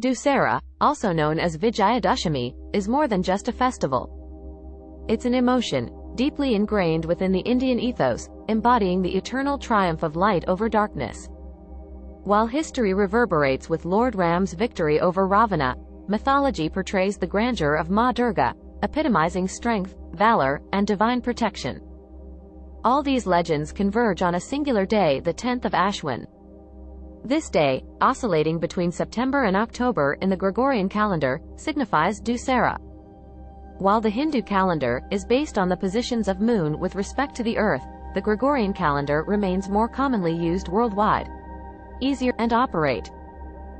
Duusehra, also known as Vijayadashami, is more than just a festival. It's an emotion, deeply ingrained within the Indian ethos, embodying the eternal triumph of light over darkness. While history reverberates with Lord Ram's victory over Ravana, mythology portrays the grandeur of Ma Durga, epitomizing strength, valor, and divine protection. All these legends converge on a singular day, the 10th of Ashwin. This day, oscillating between September and October in the Gregorian calendar, signifies Duusehra. While the Hindu calendar is based on the positions of moon with respect to the earth, the Gregorian calendar remains more commonly used worldwide, easier and operate.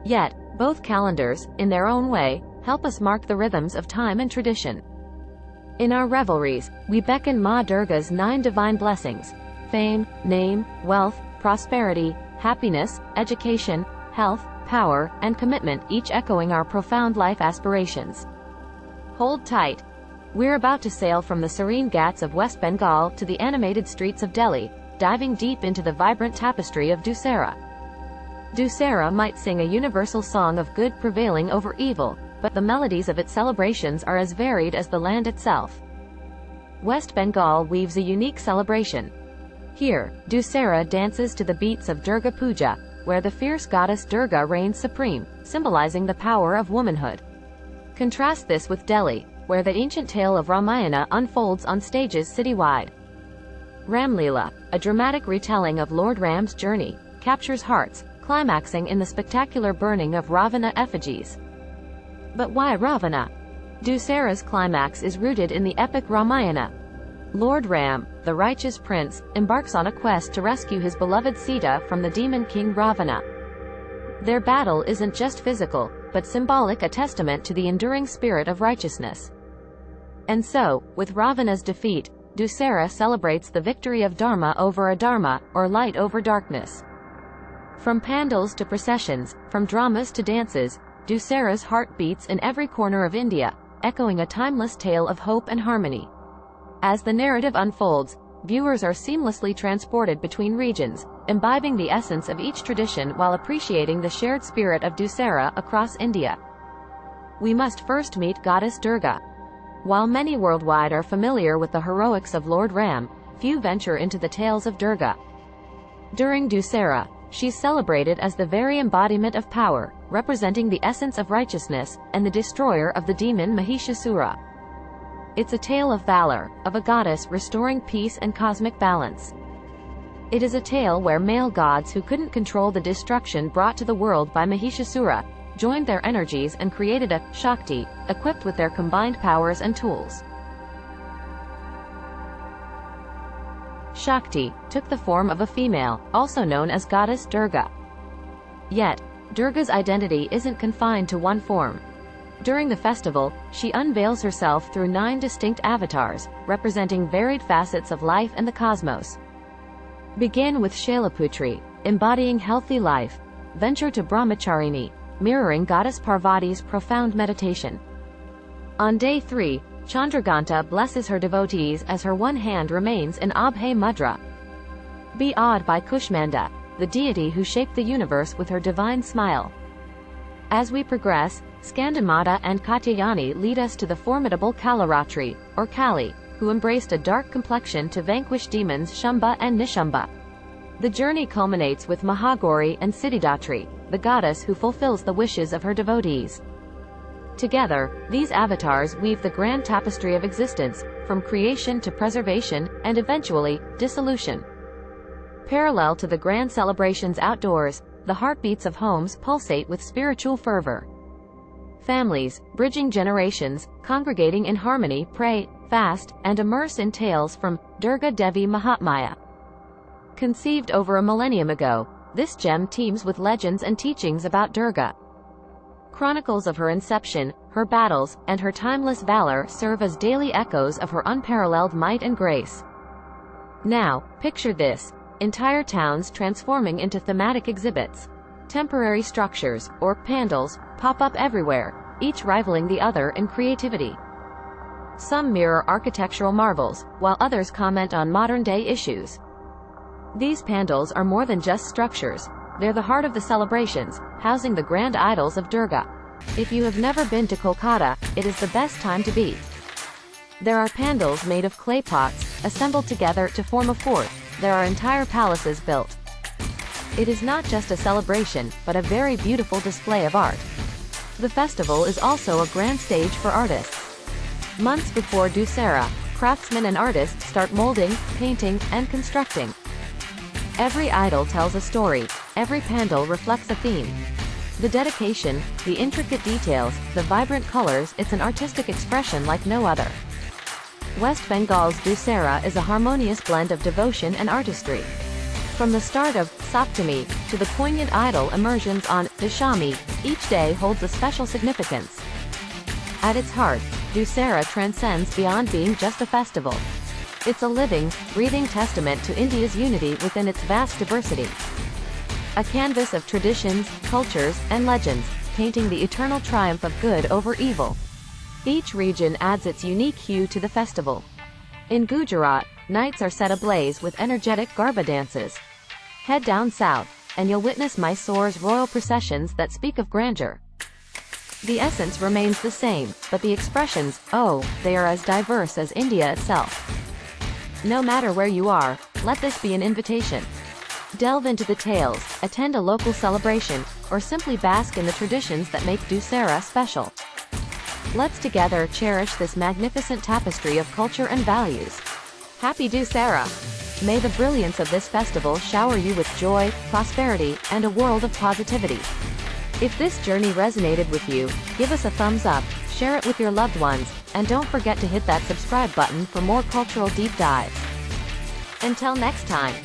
Yet, both calendars, in their own way, help us mark the rhythms of time and tradition. In our revelries, we beckon Ma Durga's 9 divine blessings: fame, name, wealth, prosperity, happiness, education, health, power, and commitment, each echoing our profound life aspirations. Hold tight. We're about to sail from the serene ghats of West Bengal to the animated streets of Delhi, diving deep into the vibrant tapestry of Duusehra. Duusehra might sing a universal song of good prevailing over evil, but the melodies of its celebrations are as varied as the land itself. West Bengal weaves a unique celebration. Here, Duusehra dances to the beats of Durga Puja, where the fierce goddess Durga reigns supreme, symbolizing the power of womanhood. Contrast this with Delhi, where the ancient tale of Ramayana unfolds on stages citywide. Ramlila, a dramatic retelling of Lord Ram's journey, captures hearts, climaxing in the spectacular burning of Ravana effigies. But why Ravana? Duusehra's climax is rooted in the epic Ramayana. Lord Ram, the righteous prince, embarks on a quest to rescue his beloved Sita from the demon king Ravana. Their battle isn't just physical, but symbolic, a testament to the enduring spirit of righteousness. And so, with Ravana's defeat, Duusehra celebrates the victory of Dharma over Adharma, or light over darkness. From pandals to processions, from dramas to dances, Duusehra's heart beats in every corner of India, echoing a timeless tale of hope and harmony. As the narrative unfolds, viewers are seamlessly transported between regions, imbibing the essence of each tradition while appreciating the shared spirit of Duusehra across India. We must first meet Goddess Durga. While many worldwide are familiar with the heroics of Lord Ram, few venture into the tales of Durga. During Duusehra, she's celebrated as the very embodiment of power, representing the essence of righteousness, and the destroyer of the demon Mahishasura. It's a tale of valor, of a goddess restoring peace and cosmic balance. It is a tale where male gods who couldn't control the destruction brought to the world by Mahishasura, joined their energies and created a Shakti, equipped with their combined powers and tools. Shakti took the form of a female, also known as Goddess Durga. Yet, Durga's identity isn't confined to one form. During the festival, she unveils herself through 9 distinct avatars, representing varied facets of life and the cosmos. Begin with Shailaputri, embodying healthy life. Venture to Brahmacharini, mirroring Goddess Parvati's profound meditation. On day 3, Chandraghanta blesses her devotees as her one hand remains in Abhay Mudra. Be awed by Kushmanda, the deity who shaped the universe with her divine smile. As we progress, Skandamata and Katyayani lead us to the formidable Kalaratri, or Kali, who embraced a dark complexion to vanquish demons Shamba and Nishamba. The journey culminates with Mahagauri and Siddhidatri, the goddess who fulfills the wishes of her devotees. Together, these avatars weave the grand tapestry of existence, from creation to preservation, and eventually, dissolution. Parallel to the grand celebrations outdoors, the heartbeats of homes pulsate with spiritual fervor. Families, bridging generations, congregating in harmony, pray, fast, and immerse in tales from Durga Devi Mahatmya. Conceived over a millennium ago, this gem teems with legends and teachings about Durga. Chronicles of her inception, her battles, and her timeless valor serve as daily echoes of her unparalleled might and grace. Now, picture this: entire towns transforming into thematic exhibits. Temporary structures, or pandals, pop up everywhere, each rivaling the other in creativity. Some mirror architectural marvels, while others comment on modern-day issues. These pandals are more than just structures. They're the heart of the celebrations, housing the grand idols of Durga. If you have never been to Kolkata, it is the best time to be. There are pandals made of clay pots, assembled together to form a fort. There are entire palaces built. It is not just a celebration, but a very beautiful display of art. The festival is also a grand stage for artists. Months before Duusehra, craftsmen and artists start molding, painting, and constructing. Every idol tells a story, every pandal reflects a theme. The dedication, the intricate details, the vibrant colors, it's an artistic expression like no other. West Bengal's Duusehra is a harmonious blend of devotion and artistry. From the start of Saptami to the poignant idol immersions on Dashami, each day holds a special significance. At its heart, Duusehra transcends beyond being just a festival. It's a living, breathing testament to India's unity within its vast diversity. A canvas of traditions, cultures, and legends, painting the eternal triumph of good over evil. Each region adds its unique hue to the festival. In Gujarat, nights are set ablaze with energetic Garba dances. Head down south, and you'll witness Mysore's royal processions that speak of grandeur. The essence remains the same, but the expressions, oh, they are as diverse as India itself. No matter where you are, let this be an invitation. Delve into the tales, attend a local celebration, or simply bask in the traditions that make Duusehra special. Let's together cherish this magnificent tapestry of culture and values. Happy Duusehra! May the brilliance of this festival shower you with joy, prosperity, and a world of positivity. If this journey resonated with you, give us a thumbs up, share it with your loved ones, and don't forget to hit that subscribe button for more cultural deep dives. Until next time.